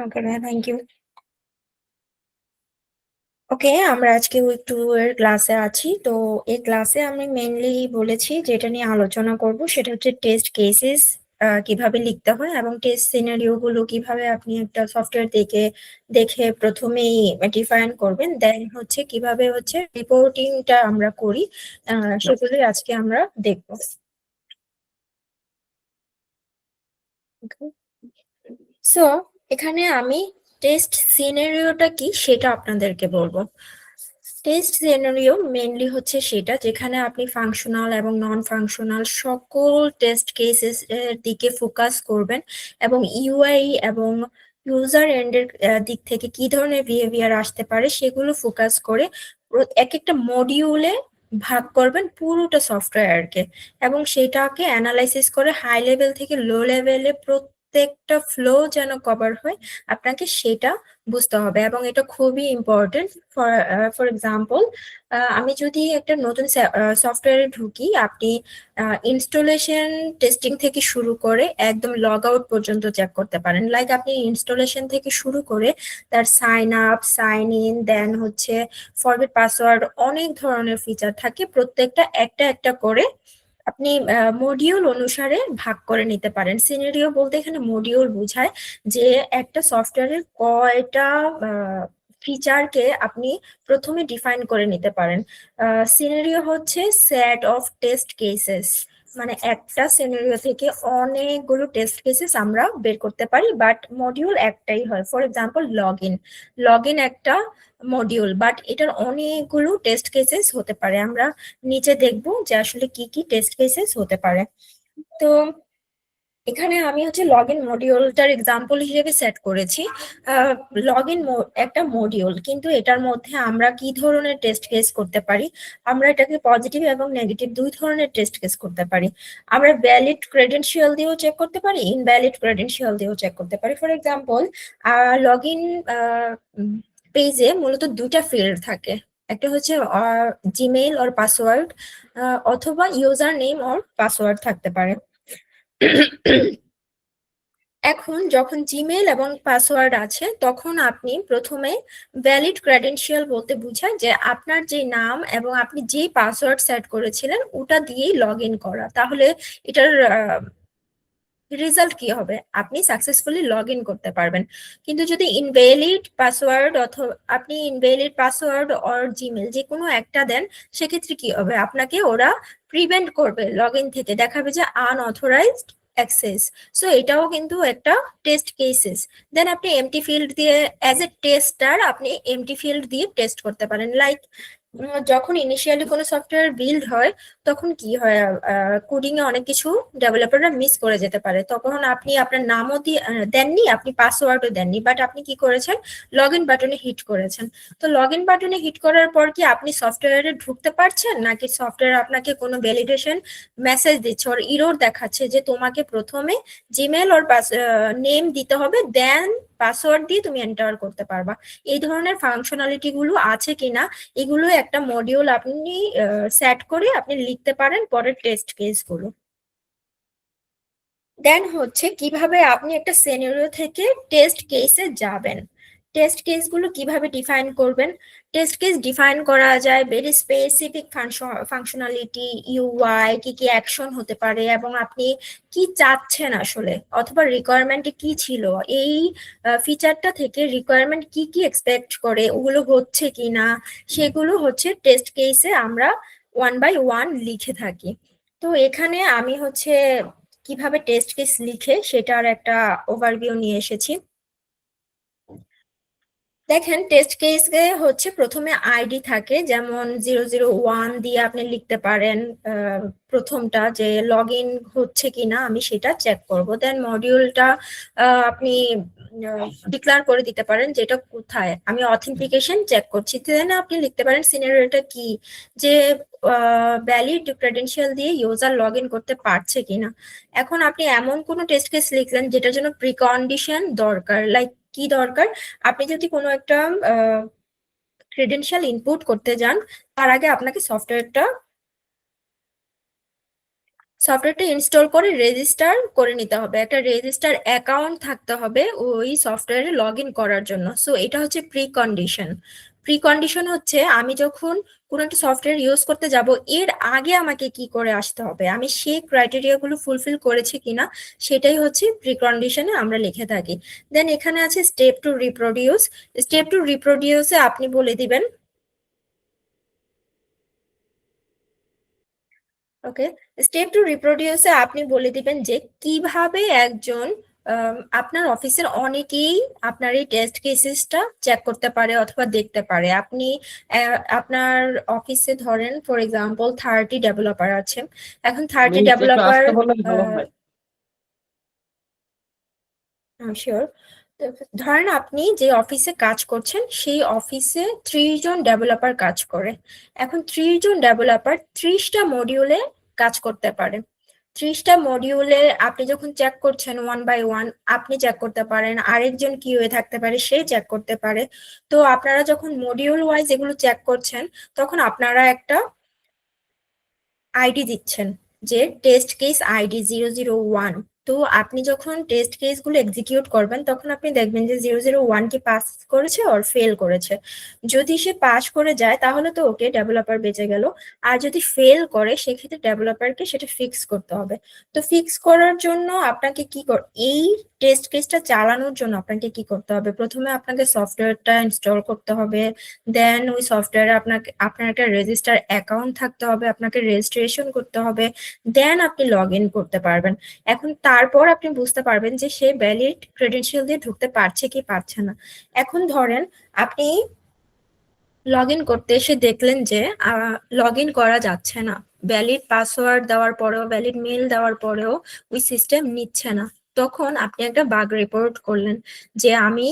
ওকে ভাইয়া, thank you. ওকে, আমরা আজকে উইক 2 এর ক্লাসে আছি। তো এই ক্লাসে আমি মেইনলি বলেছি যেটা নিয়ে আলোচনা করব সেটা হচ্ছে টেস্ট কেসেস কিভাবে লিখতে হয় এবং টেস্ট সিনারিও গুলো কিভাবে আপনি একটা সফটওয়্যার দেখে দেখে প্রথমেই ডিফাইন করবেন, দেন হচ্ছে কিভাবে হচ্ছে রিপোর্টিংটা আমরা করি, সেগুলোই আজকে আমরা দেখবো। সো এখানে আমি টেস্ট সিনারিওটা কি সেটা আপনাদেরকে বলবো। টেস্ট সিনারিও মেইনলি হচ্ছে সেটা যেখানে আপনি ফাংশনাল এবং নন ফাংশনাল সকল টেস্ট কেসেস এর দিকে ফোকাস করবেন এবং ইউআই এবং ইউজার এন্ডের দিক থেকে কি ধরনের বিহেভিয়ার আসতে পারে সেগুলো ফোকাস করে এক একটা মডিউলে ভাগ করবেন পুরোটা সফটওয়্যারকে, এবং সেটাকে অ্যানালাইসিস করে হাই লেভেল থেকে লো লেভেলে প্রত্যেকটা ফ্লো যেন কভার হয় আপনাকে সেটা বুঝতে হবে। এবং এটা খুবই ইম্পর্টেন্ট। ফর ফর এক্সাম্পল, আমি যদি একটা নতুন সফটওয়্যারে ঢুকি, আপনি ইনস্টলেশন টেস্টিং থেকে শুরু করে একদম লগ আউট পর্যন্ত চেক করতে পারেন। লাইক আপনি ইনস্টলেশন থেকে শুরু করে তার সাইন আপ, সাইন ইন, দেন হচ্ছে ফরগেট পাসওয়ার্ড, অনেক ধরনের ফিচার থাকে, প্রত্যেকটা একটা একটা করে আপনি মডিউল অনুসারে ভাগ করে নিতে পারেন। সিনারিও বলতে এখানে মডিউল বোঝায় যে একটা সফটওয়্যারের কয়টা ফিচারকে আপনি প্রথমে ডিফাইন করে নিতে পারেন। সিনারিও হচ্ছে সেট অফ টেস্ট কেসেস, মানে একটা সিনারিও থেকে অনেকগুলো টেস্ট কেসেস আমরা বের করতে পারি, বাট মডিউল একটাই হয়। ফর এক্সাম্পল লগ ইন একটা মডিউল, বাট এটার অনেকগুলো টেস্ট কেসেস হতে পারে। আমরা নিচে দেখবো যে আসলে কি কি টেস্ট কেসেস হতে পারে। তো এখানে আমি হচ্ছে লগ ইন মডিউলটার এক্সাম্পল হিসেবে সেট করেছি। লগ ইন একটা মডিউল, কিন্তু এটার মধ্যে আমরা কি ধরনের টেস্ট কেস করতে পারি, আমরা এটাকে পজিটিভ এবং নেগেটিভ দুই ধরনের টেস্ট কেস করতে পারি। আমরা ভ্যালিড ক্রেডেনশিয়াল দিয়েও চেক করতে পারি, ইনভ্যালিড ক্রেডেনশিয়াল দিয়েও চেক করতে পারি। ফর এক্সাম্পল, লগ ইন পেজে মূলত দুইটা ফিল্ড থাকে, একটা হচ্ছে জিমেইল অর পাসওয়ার্ড, অথবা ইউজার নেম অর পাসওয়ার্ড থাকতে পারে। এখন যখন জিমেল এবং পাসওয়ার্ড আছে তখন আপনি প্রথমে ভ্যালিড ক্রেডেনশিয়াল বলতে বোঝায় যে আপনার যে নাম এবং আপনি যে পাসওয়ার্ড সেট করেছিলেন ওটা দিয়েই লগ ইন করা। তাহলে এটার রেজাল্ট কি হবে, আপনি সাকসেসফুলি লগ ইন করতে পারবেন। কিন্তু যদি ইনভ্যালিড পাসওয়ার্ড অথবা আপনি ইনভ্যালিড পাসওয়ার্ড অর জিমেল যে কোনো একটা দেন, সেক্ষেত্রে কি হবে, আপনাকে ওরা প্রিভেন্ট করবে লগ ইন থেকে, দেখাবে যে আনঅথরাইজড অ্যাক্সেস। সো এটাও কিন্তু একটা টেস্ট কেসেস। দেন আপনি এমটি ফিল্ড দিয়ে অ্যাজ এ টেস্টার আপনি এমটি ফিল্ড দিয়ে টেস্ট করতে পারেন। লাইক যখন ইনিশিয়ালি কোনো সফটওয়্যার বিল্ড হয় তখন কি হয়, কোডিং এ অনেক কিছু ডেভেলপাররা মিস করে যেতে পারে, তখন আপনি আপনার নামও দেননি, আপনি পাসওয়ার্ডও দেননি, বাট আপনি কি করেছেন, লগ ইন বাটনে হিট করেছেন। তো লগ ইন বাটনে হিট করার পর কি আপনি সফটওয়্যারে ঢুকতে পারছেন, নাকি সফটওয়্যার আপনাকে কোনো ভ্যালিডেশন মেসেজ দিচ্ছে ওর ইরর দেখাচ্ছে যে তোমাকে প্রথমে জিমেল ওর নেম দিতে হবে, দেন পাসওয়ার্ড দিয়ে তুমি এন্টার করতে পারবা। এই ধরনের ফাংশনালিটি গুলো আছে কিনা এগুলো একটা মডিউল আপনি সেট করে আপনি লিখতে পারেন পরের টেস্ট কেস গুলো। দেন হচ্ছে কিভাবে আপনি একটা সিনারিও থেকে টেস্ট কেসে যাবেন, টেস্ট কেসগুলো কিভাবে ডিফাইন করবেন। টেস্ট কেস ডিফাইন করা যায় ভেরি স্পেসিফিক ফাংশনালিটি, ইউআই, কি কি অ্যাকশন হতে পারে এবং আপনি কি চাচ্ছেন আসলে, অথবা রিকোয়ারমেন্টে কি ছিল, এই ফিচারটা থেকে রিকোয়ারমেন্ট কি কি এক্সপেক্ট করে, ওগুলো হচ্ছে কি না, সেগুলো হচ্ছে টেস্ট কেসে আমরা ওয়ান বাই ওয়ান লিখে থাকি। তো এখানে আমি হচ্ছে কিভাবে টেস্ট কেস লিখে সেটার একটা ওভারভিউ নিয়ে এসেছি। দেখেন, টেস্ট কেসে হচ্ছে প্রথমে আইডি থাকে, যেমন 001 দিয়ে আপনি লিখতে পারেন প্রথমটা যে লগ ইন হচ্ছে কিনা আমি সেটা চেক করব। দেন মডিউলটা আপনি ডিক্লার করে দিতে পারেন যেটা কোথায় আমি অথেন্টিকেশন চেক করছি। দেন আপনি লিখতে পারেন সিনারিওটা কি, যে ভ্যালিড ক্রেডেনশিয়াল দিয়ে ইউজার লগ ইন করতে পারছে কিনা। এখন আপনি এমন কোনো টেস্ট কেস লিখলেন যেটার জন্য প্রিকন্ডিশন দরকার। লাইক কি দরকার, আপনি যদি কোনো একটা ক্রেডেনশিয়াল ইনপুট করতে যান তার আগে আপনাকে সফটওয়্যারটা সফটওয়্যারটা ইনস্টল করে রেজিস্টার করে নিতে হবে, একটা রেজিস্টার অ্যাকাউন্ট থাকতে হবে ওই সফটওয়্যারে লগ ইন করার জন্য। সো এটা হচ্ছে প্রি কন্ডিশন। প্রি কন্ডিশন হচ্ছে আমি যখন কোনো একটা সফটওয়্যার ইউজ করতে যাব এর আগে আমাকে কি করে আসতে হবে, আমি সেই ক্রাইটেরিয়া গুলো ফুলফিল করেছি কিনা সেটাই হচ্ছে প্রি কন্ডিশনে আমরা লিখে থাকি। দেন এখানে আছে step to reproduce. Step to রিপ্রোডিউসে আপনি বলে দিবেন, ওকে, স্টেপ টু রিপ্রোডিউসে আপনি বলে দিবেন যে কিভাবে একজন আপনার অফিসের অনেকেই আপনার এই টেস্ট কেসেসটা চেক করতে পারে অথবা দেখতে পারে। আপনি আপনার অফিসে ধরেন ফর এক্সাম্পল 30 ডেভেলপার আছে। এখন 30 মিস একটু ডেভেলপার, আসতে বললে ভালো হয়। শিওর, ধরেন আপনি যে অফিসে কাজ করছেন সেই অফিসে 30 জন ডেভেলপার কাজ করে। এখন 30 জন ডেভেলপার 30টা মডিউলে কাজ করতে পারে। 30টা মডিউলে আপনি যখন চেক করছেন ওয়ান বাই ওয়ান, আপনি চেক করতে পারেন, আরেকজন কিউএ থাকতে পারে সে চেক করতে পারে। তো আপনারা যখন মডিউল ওয়াইজ এগুলো চেক করছেন তখন আপনারা একটা আইডি দিচ্ছেন যে টেস্ট কেস আইডি 001। তো আপনি যখন টেস্ট কেস গুলো এক্সিকিউট করবেন তখন আপনি দেখবেন যে 001 কি পাস করেছে আর ফেল করেছে। যদি সে পাস করে যায় তাহলে তো ওকে, ডেভেলপার বেঁচে গেল। আর যদি ফেল করে সেক্ষেত্রে ডেভেলপারকে সেটা ফিক্স করতে হবে। তো ফিক্স করার জন্য আপনাকে এই টেস্ট কেসটা চালানোর জন্য আপনাকে কি করতে হবে, প্রথমে আপনাকে সফটওয়্যারটা ইনস্টল করতে হবে। দেন ওই সফটওয়্যারে আপনার একটা রেজিস্টার অ্যাকাউন্ট থাকতে হবে, আপনাকে রেজিস্ট্রেশন করতে হবে। দেন আপনি লগ ইন করতে পারবেন। এখন তারপর আপনি বুঝতে পারবেন যে সে ভ্যালিড ক্রেডেনশিয়াল দিয়ে ঢুকতে পারছে কি পারছে না। এখন ধরেন আপনি লগ ইন করতে এসে দেখলেন যে লগ ইন করা যাচ্ছে না, ভ্যালিড পাসওয়ার্ড দেওয়ার পরেও ভ্যালিড মেল দেওয়ার পরেও ওই সিস্টেম নিচ্ছে না। তখন আপনি একটা বাগ রিপোর্ট করলেন যে আমি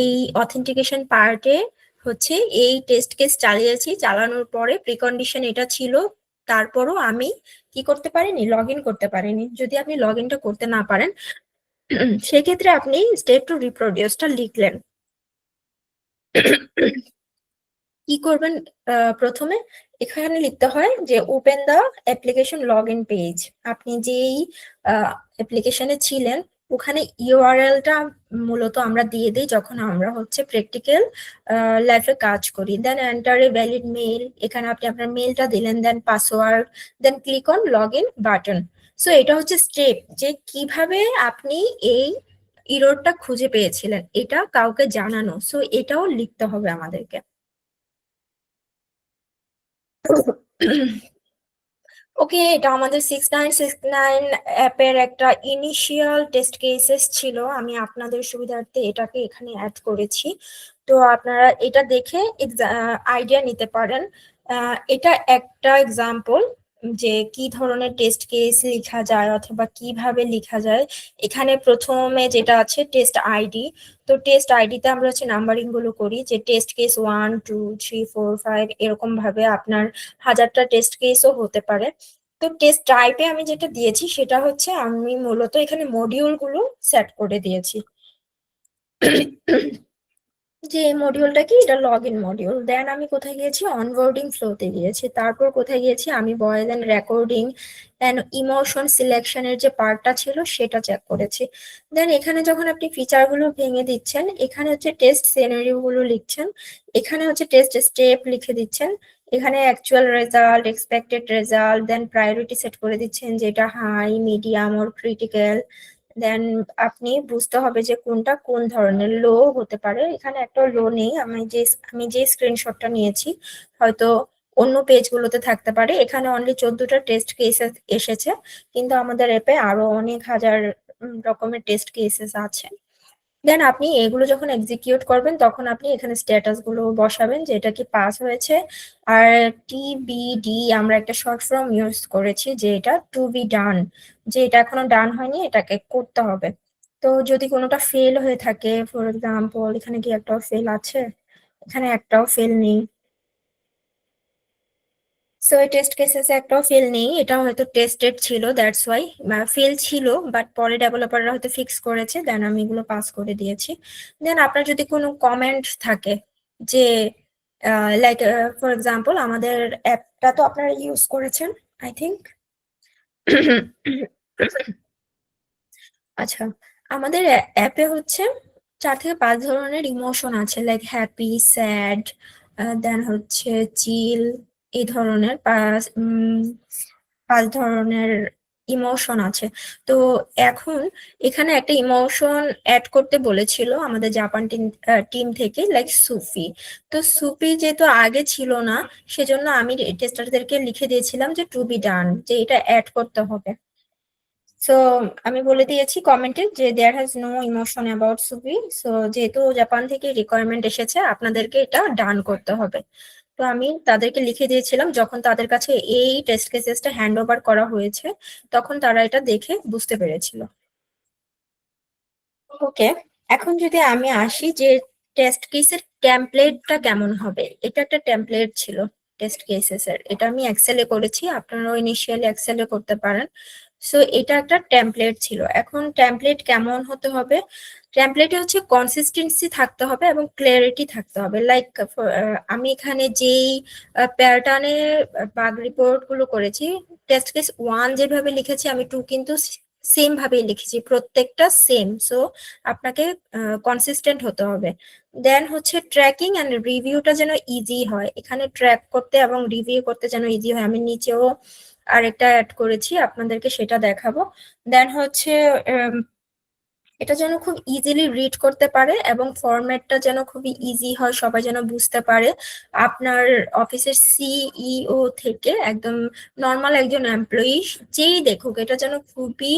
এই অথেন্টিকেশন পার্টে হচ্ছে এই টেস্ট কেস চালিয়েছি, চালানোর পরে প্রিকন্ডিশন এটা ছিল, তারপরও আমি কি করতে পারিনি, লগ ইন করতে পারিনি। যদি আপনি লগ ইনটা করতে না পারেন সেক্ষেত্রে আপনি স্টেপ টু রিপ্রোডিউসটা লিখলেন। কি করবেন, প্রথমে এখানে লিখতে হয় যে open the application log in page. আপনি যেই অ্যাপ্লিকেশনে ছিলেন ওখানে ইউআরএলটা মূলত আমরা দিয়ে দিই যখন আমরা হচ্ছে প্র্যাকটিক্যাল লাইফে কাজ করি। Then enter a valid mail, এখানে আপনি আপনার মেইলটা দিলেন, then password, then click on log in button. So এটা হচ্ছে স্টেপ যে কিভাবে আপনি এই ইররটা খুঁজে পেয়েছিলেন, এটা কাউকে জানানো। সো এটাও লিখতে হবে আমাদেরকে। ওকে, এটা আমাদের 6969 অ্যাপের একটা ইনিশিয়াল টেস্ট কেসেস ছিল, আমি আপনাদের সুবিধার্থে এটাকে এখানে অ্যাড করেছি। তো আপনারা এটা দেখে আইডিয়া নিতে পারেন। এটা একটা এক্সাম্পল যে কি ধরনের টেস্ট কেস লেখা যায় অথবা কিভাবে লেখা যায়। এখানে প্রথমে যেটা আছে টেস্ট আইডি। তো টেস্ট আইডিতে আমরা হচ্ছে নাম্বারিং গুলো করি যে টেস্ট কেস 1 2 3 4 5 এরকম ভাবে আপনার হাজারটা টেস্ট কেসও হতে পারে। তো টেস্ট টাইপে আমি যেটা দিয়েছি সেটা হচ্ছে আমি মূলত এখানে মডিউল গুলো সেট করে দিয়েছি। যে মডিউলটা কি, এটা লগ ইন মডিউল। দেন আমি কোথায় গিয়েছি, অনবোর্ডিং ফ্লোতে গিয়েছি। তারপর কোথায় গিয়েছি, আমি voice and recording then emotion সিলেকশনের যে পার্টটা ছিল সেটা চেক করেছি। দেন এখানে যখন আপনি ফিচার গুলো ভেঙে দিচ্ছেন, এখানে হচ্ছে টেস্ট সিনারিও গুলো লিখছেন, এখানে হচ্ছে টেস্ট স্টেপ লিখে দিচ্ছেন, এখানে অ্যাকচুয়াল রেজাল্ট, এক্সপেক্টেড রেজাল্ট, দেন প্রায়োরিটি সেট করে দিচ্ছেন যেটা হাই, মিডিয়াম ওর ক্রিটিক্যাল। দেন আপনি বুঝতে হবে যে কোনটা কোন ধরনের, লো হতে পারে, এখানে একটা লো নেই, আমি যে স্ক্রিনশটটা নিয়েছি হয়তো অন্য পেজগুলোতে থাকতে পারে। এখানে অনলি 14টা টেস্ট কেসেস এসেছে, কিন্তু আমাদের অ্যাপে আরো অনেক হাজার রকমের টেস্ট কেসেস আছে। দেন আপনি এগুলো যখন এক্সিকিউট করবেন তখন আপনি এখানে স্ট্যাটাস গুলো বসাবেন যে এটা কি পাস হয়েছে। আর টিবিডি আমরা একটা শর্ট ফর্ম ইউজ করেছি যে এটা টু বি ডান, যে এটা এখনো ডান হয়নি, এটাকে করতে হবে। তো যদি কোনোটা ফেল হয়ে থাকে, ফর এক্সাম্পল এখানে কি একটাও ফেল আছে, এখানে একটাও ফেল নেই। সো এই টেস্ট কেসেসে একটাও ফেল নেই, এটা হয়তো টেস্টেড ছিল দ্যাটস ওয়াই ফেল ছিল, বাট পরে ডেভেলপাররা হয়তো ফিক্স করেছে, দেন আমি এগুলো পাস করে দিয়েছি। দেন আপনার যদি কোনো কমেন্ট থাকে যে লাইক ফর এক্সাম্পল আমাদের অ্যাপটা তো আপনারা ইউজ করেছেন আই থিঙ্ক, আচ্ছা, আমাদের অ্যাপে হচ্ছে 4 থেকে 5 ধরনের ইমোশন আছে, লাইক হ্যাপি, স্যাড, দেন হচ্ছে চিল, এই ধরনের 5 ধরনের ইমোশন আছে। তো এখন এখানে একটা ইমোশন অ্যাড করতে বলেছিল আমাদের জাপান টিম থেকে, লাইক সুফি। তো সুফি যেহেতু আগে ছিল না, সেজন্য আমি টেস্টারদেরকে লিখে দিয়েছিলাম যে টু বি ডান, যে এটা অ্যাড করতে হবে। সো আমি বলে দিয়েছি কমেন্টে যে there has no emotion about সুবি। সো যেহেতু জাপান থেকে রিকোয়ারমেন্ট এসেছে, আপনাদেরকে এটা ডান করতে হবে। তো আমি তাদেরকে লিখে দিয়েছিলাম, যখন তাদের কাছে এই টেস্ট কেসেসটা হ্যান্ড ওভার করা হয়েছে, তখন তারা এটা দেখে বুঝতে পেরেছিল। ওকে, এখন যদি আমি আসি যে টেস্ট কেসের টেমপ্লেটটা কেমন হবে। এটা একটা টেমপ্লেট ছিল টেস্ট কেসেস এর, এটা আমি এক্সেলে করেছি, আপনারাও ইনিশিয়ালি এক্সেলে করতে পারেন। সো এটা একটা টেমপ্লেট ছিল। এখন টেমপ্লেট কেমন হতে হবে, টেমপ্লেটে হচ্ছে কনসিস্টেন্সি থাকতে হবে এবং ক্লিয়ারিটি থাকতে হবে। লাইক আমি এখানে যেই প্যাটার্নে বাগ রিপোর্ট গুলো করেছি, টেস্ট কেস 1 যেভাবে লিখেছি, আমি 2 কিন্তু সেম ভাবেই লিখেছি, প্রত্যেকটা সেম। সো আপনাকে কনসিস্টেন্ট হতে হবে। দেন হচ্ছে ট্র্যাকিং এন্ড রিভিউটা যেন ইজি হয়, এখানে ট্র্যাক করতে এবং রিভিউ করতে যেন ইজি হয়। আমি নিচেও আরেকটা অ্যাড করেছি, আপনাদেরকে সেটা দেখাবো। দেন হচ্ছে এটা যেন খুব ইজিলি রিড করতে পারে এবং ফরম্যাটটা যেন খুবই ইজি হয়, সবাই যেন বুঝতে পারে। আপনার অফিসের সিইও থেকে একদম নর্মাল একজন এমপ্লয়ি যেই দেখুক, এটা যেন খুবই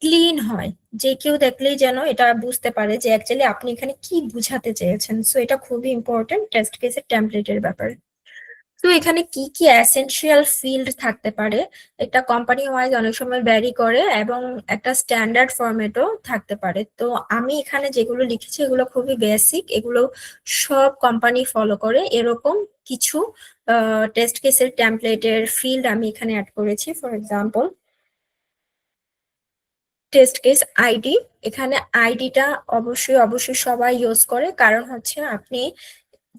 ক্লিন হয়, যে কেউ দেখলেই যেন এটা বুঝতে পারে যে অ্যাকচুয়ালি আপনি এখানে কি বুঝাতে চেয়েছেন। সো এটা খুবই ইম্পর্টেন্ট টেস্ট কেসের টেমপ্লেটের ব্যাপারে। তো এখানে কি কি এসেনশিয়াল ফিল্ড থাকতে পারে, এটা কোম্পানি ওয়াইজ অনেক সময় ভ্যারি করে এবং একটা স্ট্যান্ডার্ড ফরম্যাটও থাকতে পারে। তো আমি এখানে যেগুলো লিখেছি এগুলো খুবই বেসিক, এগুলো সব কোম্পানি ফলো করে। এরকম কিছু টেস্ট কেসের টেমপ্লেটের ফিল্ড আমি এখানে অ্যাড করেছি। For example, test case ID. এখানে আইডিটা অবশ্যই অবশ্যই সবাই ইউজ করে, কারণ হচ্ছে আপনি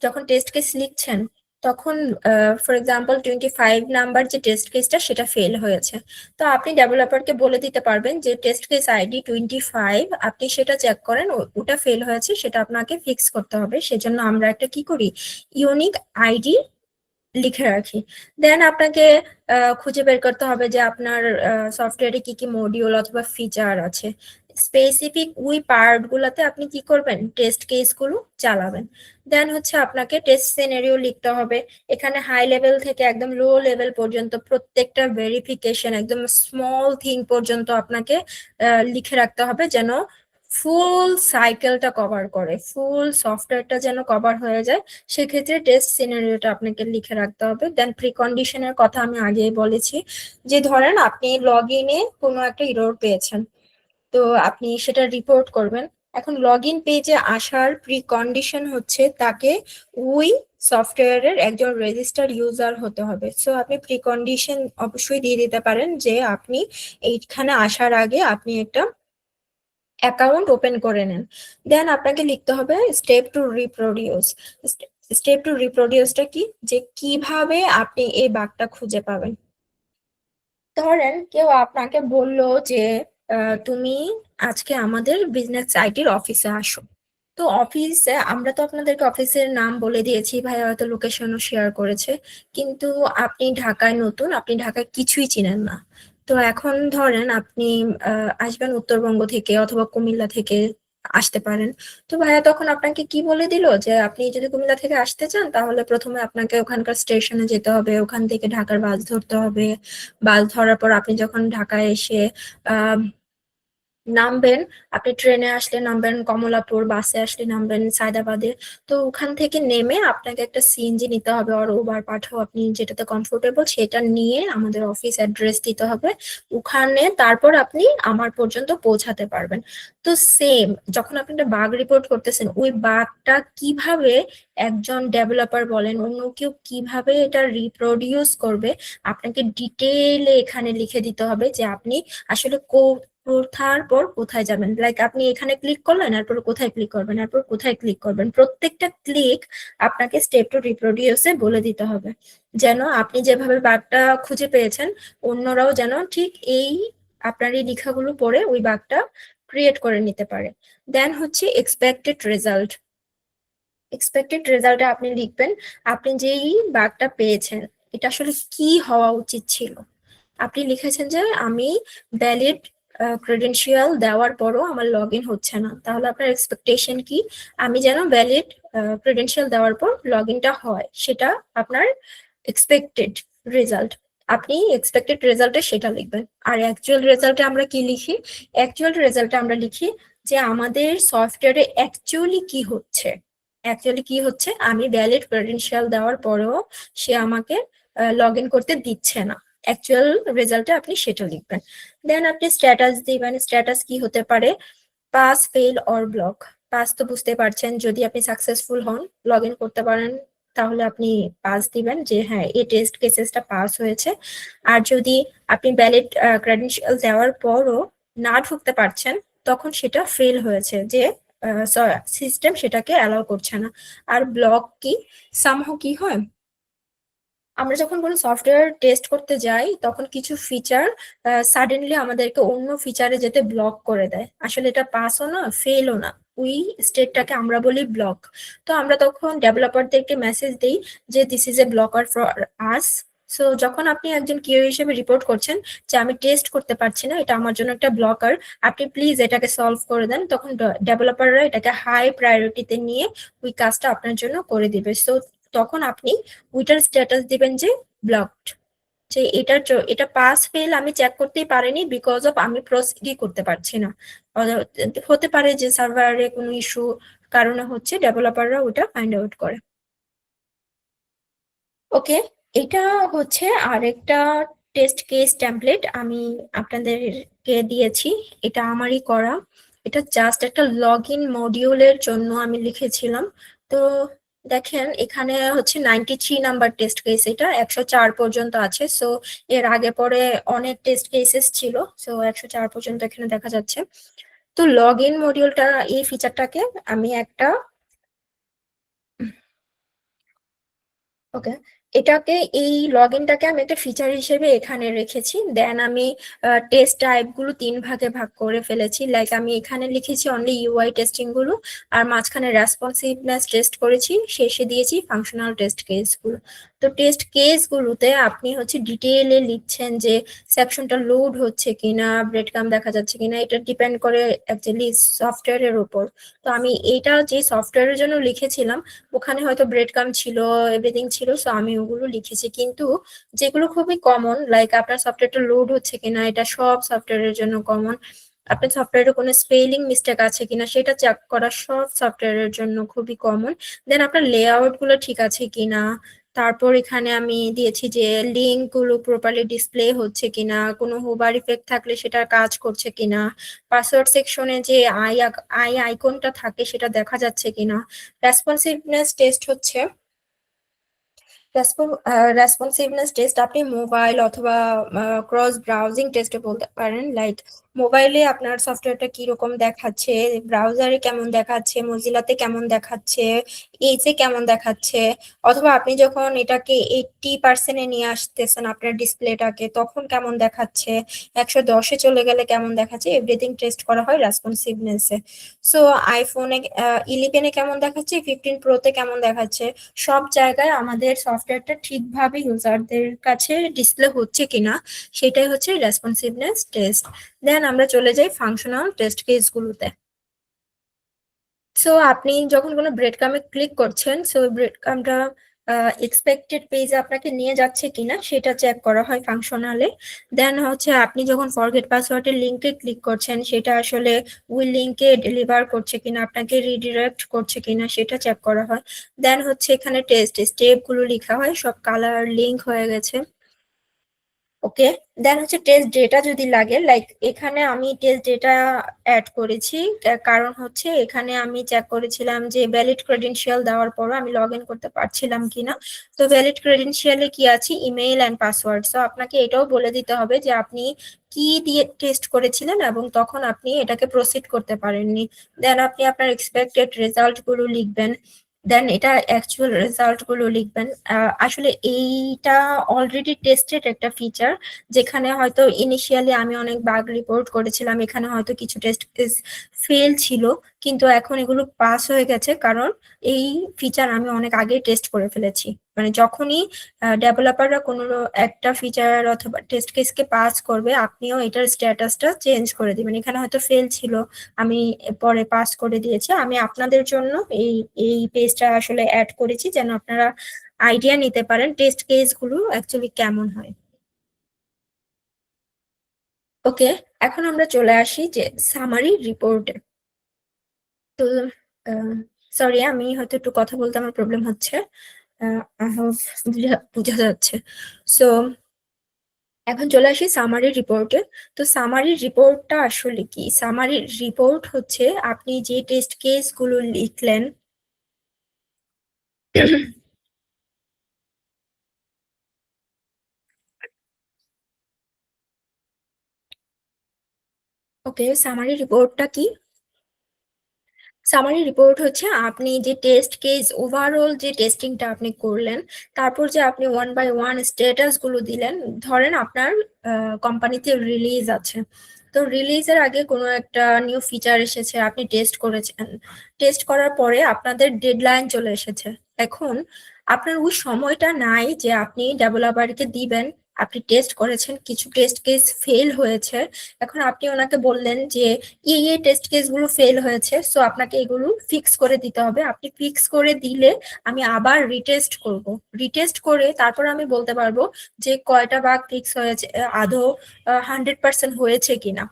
যখন টেস্ট কেস লিখছেন, তখন ফর এক্সাম্পল 25 নাম্বার যে টেস্ট কেসটা সেটা ফেল হয়েছে। তো আপনি ডেভেলপারকে বলে দিতে পারবেন যে টেস্ট কেস আইডি 25, আপনি সেটা চেক করেন, ওটা ফেল হয়েছে, সেটা আপনাকে ফিক্স করতে হবে। সেজন্য আমরা একটা কি করি, ইউনিক আইডি লিখে রাখি। দেন আপনাকে খুঁজে বের করতে হবে যে আপনার সফটওয়্যারে কি কি মডিউল অথবা ফিচার আছে। স্পেসিফিক ওই পার্ট গুলাতে আপনি কি করবেন, টেস্ট কেস গুলো চালাবেন। দেন হচ্ছে আপনাকে টেস্ট সিনারিও লিখতে হবে। এখানে হাই লেভেল থেকে একদম লো লেভেল পর্যন্ত প্রত্যেকটা ভেরিফিকেশন, একদম স্মল থিং পর্যন্ত আপনাকে লিখে রাখতে হবে, যেন ফুল সাইকেলটা কভার করে, ফুল সফটওয়্যারটা যেন কভার হয়ে যায়। সেক্ষেত্রে টেস্ট সিনারিওটা আপনাকে লিখে রাখতে হবে। দেন প্রিকন্ডিশনের কথা আমি আগেই বলেছি, যে ধরেন আপনি লগ ইনে কোনো একটা এরর পেয়েছেন, তো আপনি সেটা রিপোর্ট করবেন। এখন লগ ইন পেজে আসার প্রিকন্ডিশন হচ্ছে তাকে ওই সফটওয়্যারের একজন রেজিস্টার্ড ইউজার হতে হবে। সো আপনি প্রিকন্ডিশন অবশ্যই দিয়ে দিতে পারেন যে আপনি এইখানে আসার আগে আপনি একটা অ্যাকাউন্ট ওপেন করে নেন। দেন আপনাকে লিখতে হবে step to reproduce. Step to রিপ্রোডিউসটা কি, যে কিভাবে আপনি এই বাগটা খুঁজে পাবেন। ধরেন কেউ আপনাকে বলল যে তুমি আজকে আমাদের বিজনেস আইটির অফিসে আসো। তো অফিসে আমরা তো আপনাদেরকে অফিসের নাম বলে দিয়েছি, ভাই হয়তো লোকেশনও শেয়ার করেছে, কিন্তু আপনি ঢাকায় নতুন, আপনি ঢাকায় কিছুই চিনেন না। তো এখন ধরেন আপনি আসবেন উত্তরবঙ্গ থেকে অথবা কুমিল্লা থেকে আসতে পারেন। তো ভাইয়া তখন আপনাকে কি বলে দিল যে আপনি যদি কুমিল্লা থেকে আসতে চান, তাহলে প্রথমে আপনাকে ওখানকার স্টেশনে যেতে হবে, ওখান থেকে ঢাকার বাস ধরতে হবে। বাস ধরার পর আপনি যখন ঢাকায় এসে আহ নামবেন, আপনি ট্রেনে আসলে নামবেন কমলাপুর, বাসে আসলে নামবেন সায়দাবাদে। তো ওখান থেকে নেমে আপনাকে একটা সিএনজি নিতে হবে, আর উবার পাঠাও, আপনি যেটাতে কমফোর্টেবল সেটা নিয়ে আমাদের অফিস অ্যাড্রেস দিতে হবে। ওখানে তারপর আপনি আমার পর্যন্ত পৌঁছাতে পারবেন। তো সেম, যখন আপনি একটা বাগ রিপোর্ট করতেছেন, ওই বাগটা কিভাবে একজন ডেভেলপার বলেন অন্য কেউ কিভাবে এটা রিপ্রোডিউস করবে, আপনাকে ডিটেইলে এখানে লিখে দিতে হবে যে আপনি আসলে তারপর কোথায় যাবেন, লাইক আপনি এখানে ক্লিক করলেন, এরপর কোথায় ক্লিক করবেন, এরপর কোথায় ক্লিক করবেন, প্রত্যেকটা ক্লিক আপনাকে স্টেপ টু রিপ্রোডিউসে বলে দিতে হবে, যেন আপনি যেভাবে বাগটা খুঁজে পেয়েছেন অন্যরাও যেন ঠিক এই আপনার এই লেখাগুলো পড়ে ওই বাগটা ক্রিয়েট করে নিতে পারে। দেন হচ্ছে এক্সপেক্টেড রেজাল্ট। এক্সপেক্টেড রেজাল্টে আপনি লিখবেন আপনি যেই বাগটা পেয়েছেন এটা আসলে কি হওয়া উচিত ছিল। আপনি লিখেছেন যে আমি ভ্যালিড ক্রেডেনশিয়াল দেওয়ার পরও আমার লগ ইন হচ্ছে না, তাহলে আপনার এক্সপেকটেশন কি, আমি যেন ভ্যালিড ক্রেডেনশিয়াল দেওয়ার পর লগ ইনটা হয়, সেটা আপনার এক্সপেক্টেড রেজাল্ট। আপনি এক্সপেক্টেড রেজাল্টে সেটা লিখবেন। আর অ্যাকচুয়াল রেজাল্টে আমরা কি লিখি, অ্যাকচুয়াল রেজাল্টে আমরা লিখি যে আমাদের সফটওয়্যারে অ্যাকচুয়ালি কি হচ্ছে, অ্যাকচুয়ালি কি হচ্ছে আমি ভ্যালিড ক্রেডেনশিয়াল দেওয়ার পরেও সে আমাকে লগ ইন করতে দিচ্ছে না, অ্যাকচুয়াল রেজাল্টে আপনি সেটা লিখবেন। দেন আপনি স্ট্যাটাস দিবেন, স্ট্যাটাস কি হতে পারে, pass fail or block. Pass তো বুঝতে পারছেন, যদি আপনি সাকসেসফুল হন লগ ইন করতে পারেন তাহলে আপনি পাস দিবেন যে হ্যাঁ এই টেস্ট কেসেসটা পাস হয়েছে। আর যদি আপনি ভ্যালিড ক্রেডেনশিয়াল দেওয়ার পরও না ঢুকতে পারছেন তখন সেটা ফেল হয়েছে, যে সিস্টেম সেটাকে অ্যালাউ করছে না। আর ব্লক কি, সামহাও কি হয়, আমরা যখন কোনো সফটওয়্যার টেস্ট করতে যাই তখন কিছু ফিচার সাডেনলি আমাদেরকে অন্য ফিচারে যেতে ব্লক করে দেয়, আসলে এটা পাসও না ফেলও না, ওই স্টেটটাকে আমরা বলি ব্লক। তো আমরা তখন ডেভেলপারদেরকে মেসেজ দিই যে this is a blocker for us. So যখন আপনি একজন কিউ হিসেবে রিপোর্ট করছেন যে আমি টেস্ট করতে পারছি না, এটা আমার জন্য একটা ব্লকার, আপনি প্লিজ এটাকে সলভ করে দেন, তখন ডেভেলপাররা এটাকে হাই প্রায়োরিটিতে নিয়ে ওই কাজটা আপনার জন্য করে দিবে। সো তখন আপনি ওইটার স্ট্যাটাস দিবেন যে ব্লকড, যে এটা পাস ফেল আমি চেক করতেই পারিনি বিকজ অফ আমি প্রসিডই করতে পারছি না। হতে পারে যে সার্ভারে কোনো ইস্যু কারণে হচ্ছে, ডেভেলপাররা ওটা ফাইন্ড আউট করে। ওকে, এটা হচ্ছে আরেকটা টেস্ট কেস টেমপ্লেট আমি আপনাদেরকে দিয়েছি, এটা আমারই করা, এটা জাস্ট একটা লগ ইন মডিউলের জন্য আমি লিখেছিলাম। তো দেখেন এখানে হচ্ছে 93 নাম্বার টেস্ট কেস, এটা 104 পর্যন্ত আছে। সো এর আগে পরে অনেক টেস্ট কেসেস ছিল, সো 104 পর্যন্ত এখানে দেখা যাচ্ছে। তো লগ ইন মডিউলটা এই ফিচারটাকে আমি একটা, ওকে, এটাকে এই লগ ইনটাকে আমি একটা ফিচার হিসেবে এখানে রেখেছি। দেন আমি টেস্ট টাইপ গুলো 3 ভাগে ভাগ করে ফেলেছি, লাইক আমি এখানে লিখেছি অনলি ইউআই টেস্টিং গুলো, আর মাঝখানে রেসপন্সিভনেস টেস্ট করেছি, শেষে দিয়েছি ফাংশনাল টেস্ট কেস গুলো। তো টেস্ট কেস গুলোতে আপনি হচ্ছে ডিটেইলে লিখছেন যে সেকশনটা লোড হচ্ছে কিনা, ব্রেড কাম দেখা যাচ্ছে কিনা, এটা ডিপেন্ড করে অ্যাকচুয়ালি সফটওয়্যারের উপর। তো আমি এটা যে সফটওয়্যারের জন্য লিখেছিলাম ওখানে হয়তো ব্রেড কাম ছিল, এভরিথিং ছিল, সো আমি ওগুলো লিখেছি। কিন্তু যেগুলো খুবই কমন, লাইক আপনার সফটওয়্যারটা লোড হচ্ছে কিনা, এটা সব সফটওয়্যারের জন্য কমন। আপনার সফটওয়্যারে কোনো স্পেলিং মিস্টেক আছে কিনা সেটা চেক করা সব সফটওয়্যারের জন্য খুবই কমন। দেন আপনার লেআউট গুলো ঠিক আছে কিনা, তারপর এখানে আমি দিয়েছি যে লিঙ্ক গুলো প্রপারলি ডিসপ্লে হচ্ছে কিনা, কোনো হোভার ইফেক্ট থাকলে সেটা কাজ করছে কিনা, পাসওয়ার্ড সেকশনে যে আই আই আইকনটা থাকে সেটা দেখা যাচ্ছে কিনা। রেসপন্সিভনেস টেস্ট হচ্ছে, রেসপন্সিভনেস টেস্ট আপনি মোবাইল অথবা ক্রস ব্রাউজিং টেস্টে বলতে পারেন, লাইক মোবাইলে আপনার সফটওয়্যারটা কিরকম দেখাচ্ছে, ব্রাউজারে কেমন দেখাচ্ছে, মজিলাতে কেমন দেখাচ্ছে, এইচে কেমন দেখাচ্ছে, অথবা আপনি যখন এটাকে 80% নিয়ে আসতেছেন আপনার ডিসপ্লেটাকে তখন কেমন দেখাচ্ছে, 110-এ চলে গেলে কেমন দেখাচ্ছে, এভরিথিং টেস্ট করা হয় রেসপন্সিভনেসে। সো আইফোনে 11-এ কেমন দেখাচ্ছে, 15 প্রোতে কেমন দেখাচ্ছে, সব জায়গায় আমাদের সফটওয়্যারটা ঠিকভাবে ইউজারদের কাছে ডিসপ্লে হচ্ছে কিনা সেটাই হচ্ছে রেসপন্সিভনেস টেস্ট। দেন আমরা চলে যাই ফাংশনাল টেস্ট কেসগুলোতে। সো আপনি যখন কোনো ব্রেড কামে ক্লিক করছেন, সো ব্রেড কামটা এক্সপেক্টেড পেজে আপনাকে নিয়ে যাচ্ছে কিনা সেটা চেক করা হয় ফাংশনালে। দেন হচ্ছে আপনি যখন ফরগেট পাসওয়ার্ডের লিঙ্কে ক্লিক করছেন সেটা আসলে ওই লিঙ্কে ডেলিভার করছে কিনা, আপনাকে রিডিরেক্ট করছে কিনা সেটা চেক করা হয়। দেন হচ্ছে এখানে টেস্ট স্টেপ গুলো লেখা হয়, সব কালার লিঙ্ক হয়ে গেছে। ওকে, দেন হচ্ছে টেস্ট ডেটা যদি লাগে, লাইক এখানে আমি টেস্ট ডেটা অ্যাড করেছি, কারণ হচ্ছে এখানে আমি চেক করেছিলাম যে ভ্যালিড ক্রেডেনশিয়াল দেওয়ার পরও আমি লগ ইন করতে পারছিলাম কিনা। তো ভ্যালিড ক্রেডেনশিয়ালে কি আছে, ইমেইল অ্যান্ড পাসওয়ার্ড। সো আপনাকে এটাও বলে দিতে হবে যে আপনি কি দিয়ে টেস্ট করেছিলেন এবং তখন আপনি এটাকে প্রসিড করতে পারেননি। দেন আপনি আপনার এক্সপেক্টেড রেজাল্ট গুলো লিখবেন, দেন এটা অ্যাকচুয়াল রেজাল্ট গুলো লিখবেন। আসলে এইটা অলরেডি টেস্টেড একটা ফিচার, যেখানে হয়তো ইনিশিয়ালি আমি অনেক বাগ রিপোর্ট করেছিলাম, এখানে হয়তো কিছু টেস্ট কেস ফেল ছিল, কিন্তু এখন এগুলো পাস হয়ে গেছে, কারণ এই ফিচার আমি অনেক আগে টেস্ট করে ফেলেছি। মানে যখনই ডেভেলপাররা কোনো একটা ফিচার অথবা টেস্ট কেসকে পাস করবে, আপনিও এটার স্ট্যাটাসটা চেঞ্জ করে দিবেন। এখানে হয়তো ফেল ছিল, আমি পরে পাস করে দিয়েছি। আমি আপনাদের জন্য এই এই পেজটা আসলে অ্যাড করেছি, যেন আপনারা আইডিয়া নিতে পারেন টেস্ট কেস গুলো অ্যাকচুয়ালি কেমন হয়। ওকে, এখন আমরা চলে আসি যে সামারি রিপোর্টে। তো সরি, আমি হয়তো একটু কথা বলতে আমার প্রবলেম হচ্ছে, আই হোপ বোঝা যাচ্ছে। সো এখন চলে আসি সামারি রিপোর্টে। তো সামারি রিপোর্টটা আসলে কি? সামারি রিপোর্ট হচ্ছে আপনি যে টেস্ট কেস গুলো লিখলেন ওকে, সামারি রিপোর্টটা কি? সামারি রিপোর্ট হচ্ছে আপনি যে টেস্ট কেস ওভারঅল যে টেস্টিংটা আপনি করলেন, তারপর যে আপনি ওয়ান বাই ওয়ান স্ট্যাটাস গুলো দিলেন। ধরেন আপনার কোম্পানিতে রিলিজ আছে, তো রিলিজের আগে কোনো একটা নিউ ফিচার এসেছে, আপনি টেস্ট করেছেন, টেস্ট করার পরে আপনাদের ডেডলাইন চলে এসেছে। এখন আপনার ওই সময়টা নাই যে আপনি ডেভেলপারকে দিবেন, আপনি টেস্ট করেছেন, কিছু টেস্ট কেস ফেল হয়েছে, এখন আপনি ওনাকে বললেন যে এই টেস্ট কেস গুলো ফেল হয়েছে, সো আপনাকে এগুলো ফিক্স করে দিতে হবে। আপনি ফিক্স করে দিলে আমি আবার রিটেস্ট করব, রিটেস্ট করে তারপর আমি বলতে পারবো যে কয়টা বাগ ফিক্স হয়েছে, আদৌ 100% হয়েছে কিনা।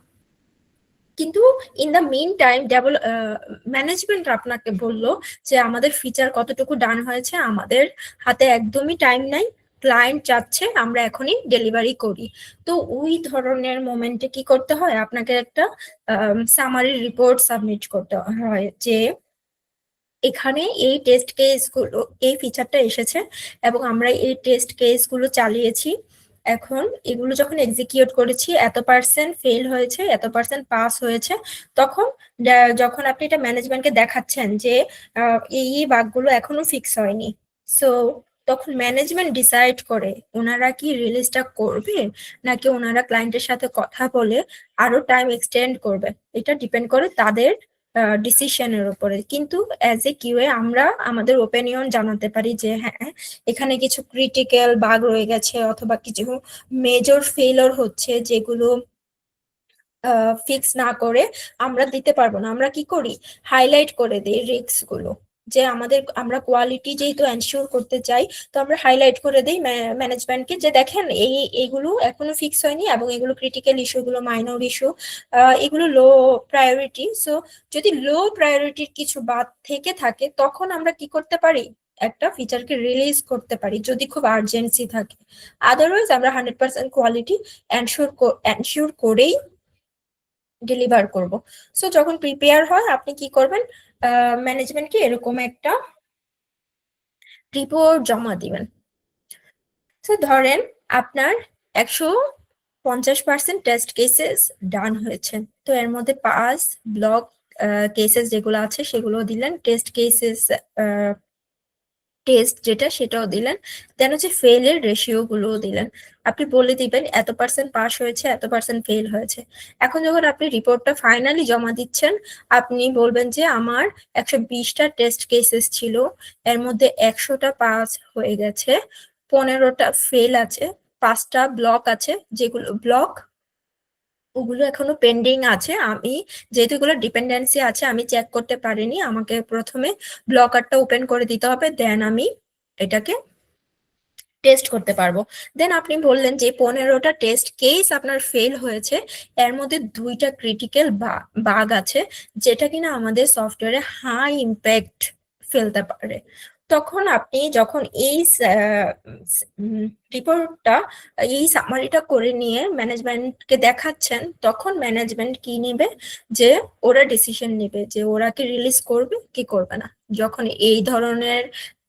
কিন্তু in the meantime management আপনাকে বললো যে আমাদের ফিচার কতটুকু ডান হয়েছে, আমাদের হাতে একদমই টাইম নাই, ক্লায়েন্ট চাচ্ছে আমরা এখনই ডেলিভারি করি। তো ওই ধরনের মোমেন্টে কি করতে হয়, আপনাকে একটা সামারি রিপোর্ট সাবমিট করতে হয় যে এখানে এই টেস্ট কেস গুলো, এই ফিচারটা এসেছে এবং আমরা এই টেস্ট কেস গুলো চালিয়েছি। এখন এগুলো যখন এক্সিকিউট করেছি, এত% ফেল হয়েছে, এত% পাস হয়েছে। তখন যখন আপনি এটা ম্যানেজমেন্টকে দেখাচ্ছেন যে এই বাগগুলো এখনো ফিক্স হয়নি, সো তখন ম্যানেজমেন্ট ডিসাইড করে ওনারা কি রিলিজটা করবে, নাকি ওনারা ক্লায়েন্টের সাথে কথা বলে আরো টাইম এক্সটেন্ড করবে। এটা ডিপেন্ড করে তাদের ডিসিশনের উপরে। কিন্তু অ্যাজ এ কিউএ আমরা আমাদের ওপিনিয়ন জানাতে পারি যে হ্যাঁ, এখানে কিছু ক্রিটিক্যাল বাগ রয়ে গেছে অথবা কিছু মেজর ফেইলর হচ্ছে, যেগুলো ফিক্স না করে আমরা দিতে পারবো না। আমরা কি করি, হাইলাইট করে দিই রিস্ক গুলো, যে আমরা কোয়ালিটি যেহেতু এনশিওর করতে চাই, তো আমরা হাইলাইট করে দিই ম্যানেজমেন্টকে যে দেখেন এইগুলো এখনো ফিক্স হয়নি এবং এগুলো ক্রিটিক্যাল ইস্যু, এগুলো মাইনর ইস্যু, এগুলো লো প্রায়োরিটি। সো যদি লো প্রায়োরিটির কিছু বাদ থেকে থাকে, তখন আমরা কি করতে পারি, একটা ফিচারকে রিলিজ করতে পারি যদি খুব আর্জেন্সি থাকে। আদারওয়াইজ আমরা 100% কোয়ালিটি এনশিওর করেই ডেলিভার করব। সো যখন প্রিপেয়ার হয় আপনি কি করবেন, ম্যানেজমেন্টকে এরকম একটা রিপোর্ট জমা দিবেন। তো ধরেন আপনার 150% টেস্ট কেসেস ডান হয়েছে, তো এর মধ্যে পাস, ব্লক কেসেস যেগুলো আছে সেগুলো দিলেন, টেস্ট কেসেস টেস্ট যেটা সেটাও দিলেন, দেন হচ্ছে ফেল এর রেশিও গুলোও দিলেন। আপনি বলে দিবেন এত% পাস হয়েছে, এত% ফেল হয়েছে। এখন যখন আপনি রিপোর্টটা ফাইনালি জমা দিচ্ছেন, আপনি বলবেন যে আমার 120টা টেস্ট কেসেস ছিল, এর মধ্যে 100টা পাস হয়ে গেছে, 15টা ফেল আছে, 5টা ব্লক আছে, যেগুলো ব্লক ওগুলো এখনো পেন্ডিং আছে। আমি যেহেতু এগুলো ডিপেন্ডেন্সি আছে, আমি চেক করতে পারিনি, আমাকে প্রথমে ব্লকারটা ওপেন করে দিতে হবে, দেন আমি এটাকে টেস্ট করতে পারবো। দেন আপনি বললেন যে 15টা টেস্ট কেস আপনার ফেল হয়েছে, এর মধ্যে 2টা ক্রিটিক্যাল বাগ আছে, যেটা কিনা আমাদের সফটওয়্যারে হাই ইম্প্যাক্ট ফেলতে পারে। তখন আপনি যখন এই রিপোর্টটা, এই সামারিটা করে নিয়ে ম্যানেজমেন্টকে দেখাচ্ছেন, তখন ম্যানেজমেন্ট কি নিবে, যে ওরা ডিসিশন নিবে যে ওরা কি রিলিজ করবে কি করবে না। যখন এই ধরনের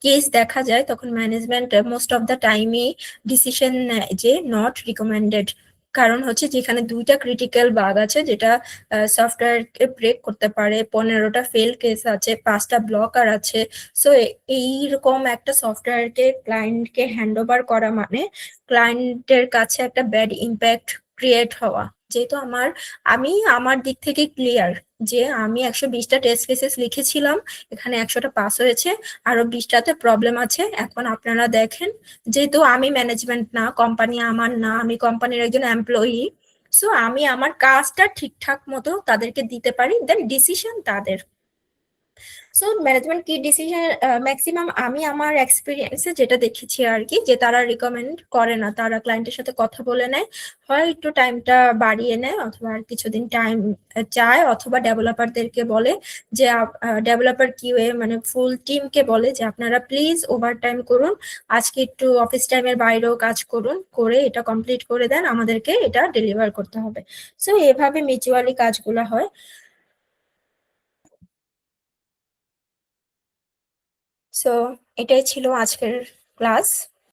কেস দেখা যায় তখন ম্যানেজমেন্ট মোস্ট অফ দ্য টাইমই ডিসিশন নেয় যে নট রিকমেন্ডেড। কারণ হচ্ছে যেখানে দুইটা ক্রিটিক্যাল বাগ আছে, যেটা সফটওয়্যারকে ব্রেক করতে পারে, 15টা ফেল কেস আছে, 5টা ব্লকার আছে। সো এইরকম একটা সফটওয়্যারকে ক্লায়েন্টকে হ্যান্ড ওভার করা মানে ক্লায়েন্টের কাছে একটা ব্যাড ইম্প্যাক্ট ক্রিয়েট হওয়া। যেহেতু আমি আমার দিক থেকে ক্লিয়ার যে আমি 120টা টেস্ট কেসেস লিখেছিলাম, এখানে 100টা পাস হয়েছে, আরো 20টাতে প্রবলেম আছে। এখন আপনারা দেখেন, যেহেতু আমি ম্যানেজমেন্ট না, কোম্পানি আমার না, আমি কোম্পানির একজন এমপ্লয়ি, সো আমি আমার কাজটা ঠিকঠাক মতো তাদেরকে দিতে পারি, দেন ডিসিশন তাদের। সো ম্যানেজমেন্ট কি ডিসিশন, ম্যাক্সিমাম আমি আমার এক্সপিরিয়েন্সে যেটা দেখেছি আর কি, যে তারা রিকমেন্ড করে না, তারা ক্লায়েন্টের সাথে কথা বলে নেয়, হয় একটু টাইমটা বাড়িয়ে নেয়, অথবা আর কিছুদিন টাইম চায়, অথবা ডেভেলপারদেরকে বলে যে ডেভেলপার কিউএ মানে ফুল টিমকে বলে যে আপনারা প্লিজ ওভারটাইম করুন, আজকে একটু অফিস টাইমের বাইরেও কাজ করুন, করে এটা কমপ্লিট করে দেন, আমাদেরকে এটা ডেলিভার করতে হবে। সো এভাবে মিউচুয়ালি কাজগুলো হয়। সো এটাই ছিল আজকের ক্লাস।